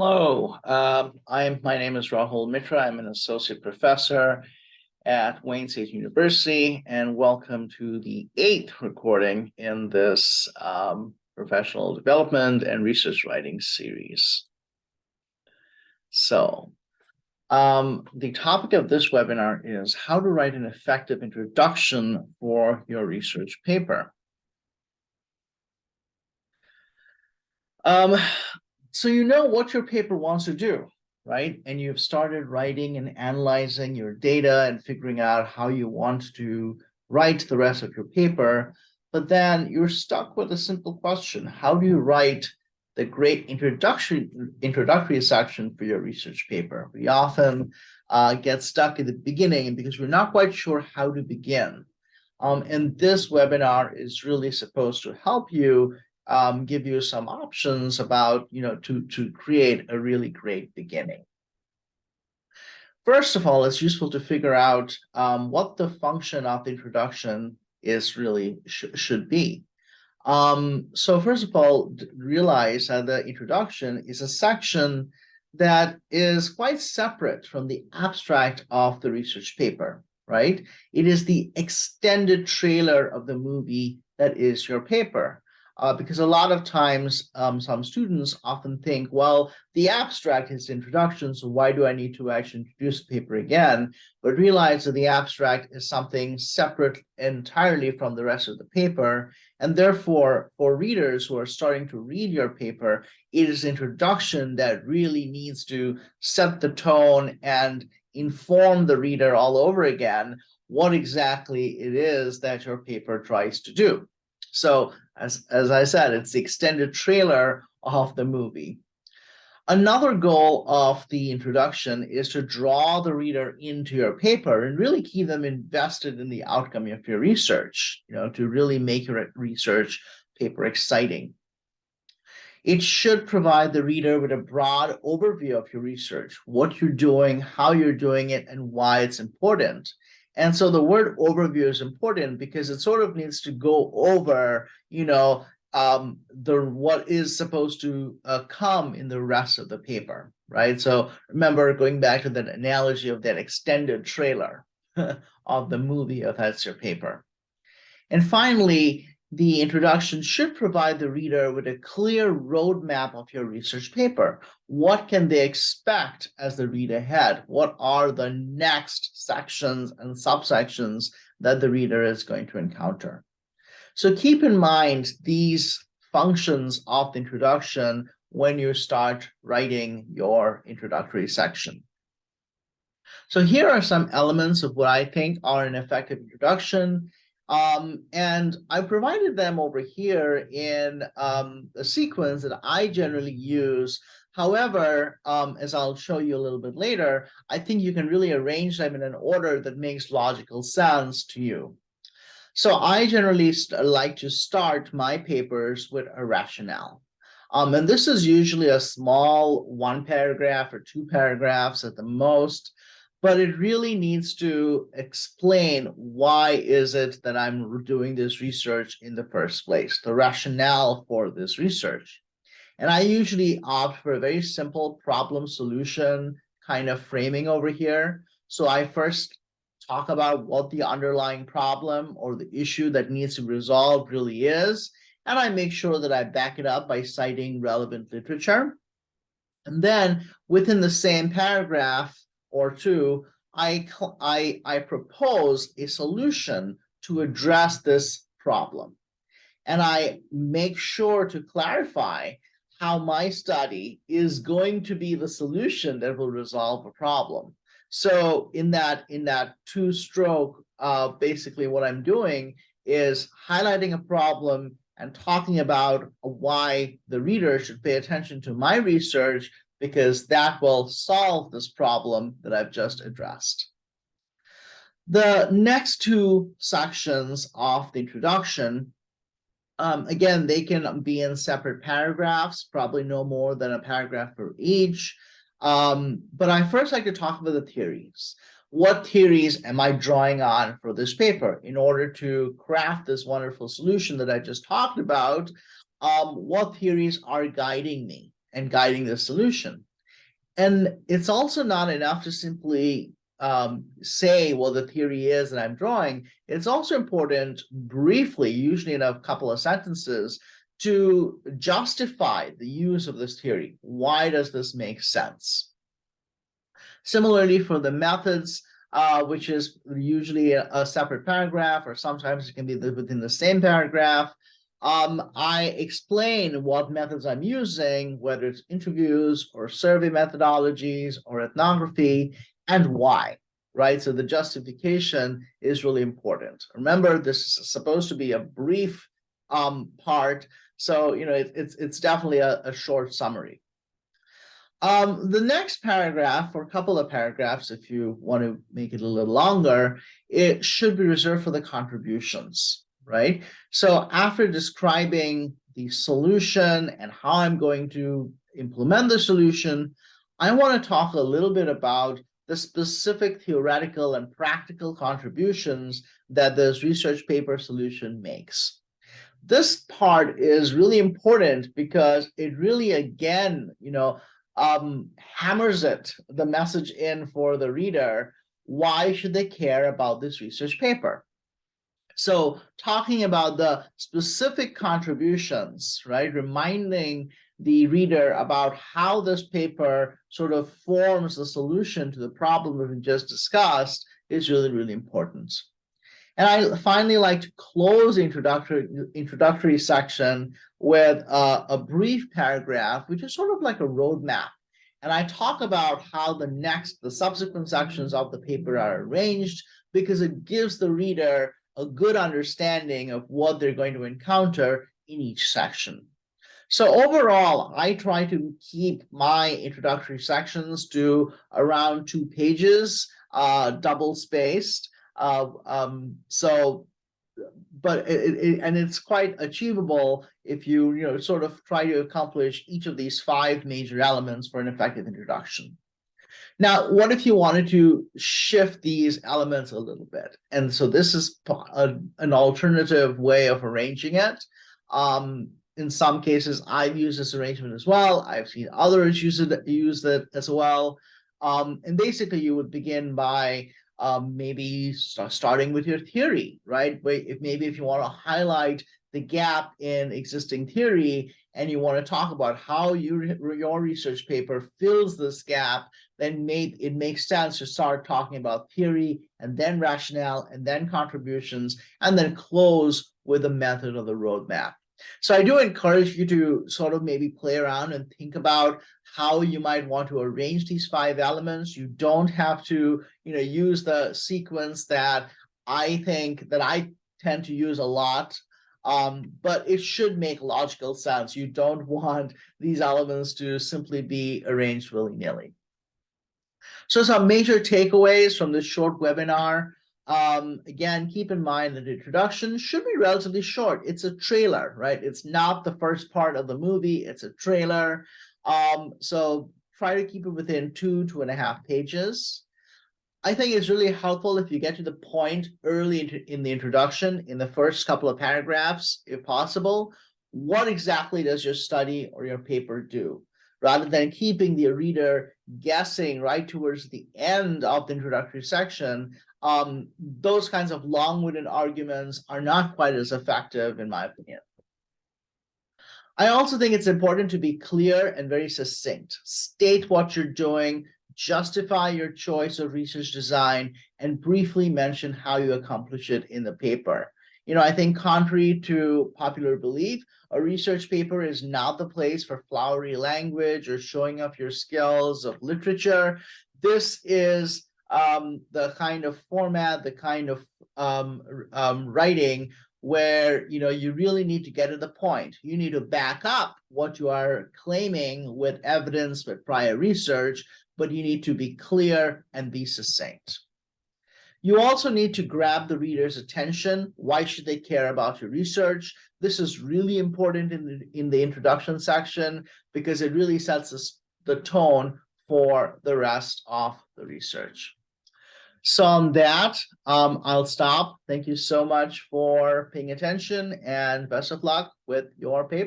Hello, my name is Rahul Mitra. I'm an associate professor at Wayne State University, and welcome to the eighth recording in this professional development and research writing series. So, the topic of this webinar is how to write an effective introduction for your research paper. So you know what your paper wants to do, right? And you've started writing and analyzing your data and figuring out how you want to write the rest of your paper. But then you're stuck with a simple question. How do you write the great introductory section for your research paper? We often get stuck at the beginning because we're not quite sure how to begin. And this webinar is really supposed to help you give you some options about, to create a really great beginning. First of all, it's useful to figure out what the function of the introduction is really should be. So first of all, realize that the introduction is a section that is quite separate from the abstract of the research paper, right? It is the extended trailer of the movie that is your paper. Because a lot of times some students often think, well, the abstract is the introduction, so why do I need to actually introduce the paper again? But realize that the abstract is something separate entirely from the rest of the paper. And therefore, for readers who are starting to read your paper, it is introduction that really needs to set the tone and inform the reader all over again what exactly it is that your paper tries to do. So as I said, it's the extended trailer of the movie. Another goal of the introduction is to draw the reader into your paper and really keep them invested in the outcome of your research, to really make your research paper exciting. It should provide the reader with a broad overview of your research, what you're doing, how you're doing it, and why it's important. And so the word overview is important because it sort of needs to go over, what is supposed to come in the rest of the paper, right? So remember, going back to that analogy of that extended trailer of the movie, that's your paper. And finally, the introduction should provide the reader with a clear roadmap of your research paper. What can they expect as they read ahead? What are the next sections and subsections that the reader is going to encounter? So keep in mind these functions of the introduction when you start writing your introductory section. So here are some elements of what I think are an effective introduction. And I provided them over here in a sequence that I generally use. However, as I'll show you a little bit later, I think you can really arrange them in an order that makes logical sense to you. So I generally like to start my papers with a rationale. And this is usually a small 1 paragraph or 2 paragraphs at the most, but it really needs to explain why is it that I'm doing this research in the first place, the rationale for this research. And I usually opt for a very simple problem solution kind of framing over here. So I first talk about what the underlying problem or the issue that needs to be resolved really is, and I make sure that I back it up by citing relevant literature. And then within the same paragraph or two, I propose a solution to address this problem. And I make sure to clarify how my study is going to be the solution that will resolve a problem. So in that two-stroke, basically what I'm doing is highlighting a problem and talking about why the reader should pay attention to my research, because that will solve this problem that I've just addressed. The next two sections of the introduction, again, they can be in separate paragraphs, probably no more than a paragraph for each. But I first like to talk about the theories. What theories am I drawing on for this paper in order to craft this wonderful solution that I just talked about? What theories are guiding me and guiding the solution? And it's also not enough to simply say, well, the theory is that I'm drawing. It's also important briefly, usually in a couple of sentences, to justify the use of this theory. Why does this make sense? Similarly, for the methods, which is usually a separate paragraph, or sometimes it can be within the same paragraph, I explain what methods I'm using, whether it's interviews or survey methodologies or ethnography, and why, right? So the justification is really important. Remember, this is supposed to be a brief part, so it's definitely a short summary. The next paragraph, or a couple of paragraphs, if you want to make it a little longer, it should be reserved for the contributions, right? So after describing the solution and how I'm going to implement the solution, I want to talk a little bit about the specific theoretical and practical contributions that this research paper solution makes. This part is really important because it really, again, hammers the message in for the reader. Why should they care about this research paper? So talking about the specific contributions, right? Reminding the reader about how this paper sort of forms the solution to the problem that we just discussed is really, really important. And I finally like to close the introductory section with a brief paragraph, which is sort of like a roadmap. And I talk about how the subsequent sections of the paper are arranged, because it gives the reader a good understanding of what they're going to encounter in each section. So overall, I try to keep my introductory sections to around 2 pages, double spaced. But it's quite achievable if you sort of try to accomplish each of these 5 major elements for an effective introduction. Now, what if you wanted to shift these elements a little bit? And so this is an alternative way of arranging it. In some cases, I've used this arrangement as well. I've seen others use it as well. And basically, you would begin by maybe starting with your theory, right? If you want to highlight the gap in existing theory and you want to talk about how your research paper fills this gap, then it makes sense to start talking about theory and then rationale and then contributions and then close with the method of the roadmap. So I do encourage you to sort of maybe play around and think about how you might want to arrange these 5 elements. You don't have to, use the sequence that I tend to use a lot, but it should make logical sense. You don't want these elements to simply be arranged willy-nilly. So some major takeaways from this short webinar. Again, keep in mind that the introduction should be relatively short. It's a trailer, right? It's not the first part of the movie. It's a trailer. So try to keep it within 2.5 pages. I think it's really helpful if you get to the point early in the introduction, in the first couple of paragraphs, if possible. What exactly does your study or your paper do? Rather than keeping the reader guessing right towards the end of the introductory section, those kinds of long-winded arguments are not quite as effective, in my opinion. I also think it's important to be clear and very succinct. State what you're doing, justify your choice of research design, and briefly mention how you accomplish it in the paper. I think contrary to popular belief, a research paper is not the place for flowery language or showing off your skills of literature. This is the kind of format, the kind of writing where you really need to get to the point. You need to back up what you are claiming with evidence, with prior research, but you need to be clear and be succinct. You also need to grab the reader's attention. Why should they care about your research? This is really important in the introduction section because it really sets the tone for the rest of the research. So on that, I'll stop. Thank you so much for paying attention and best of luck with your paper.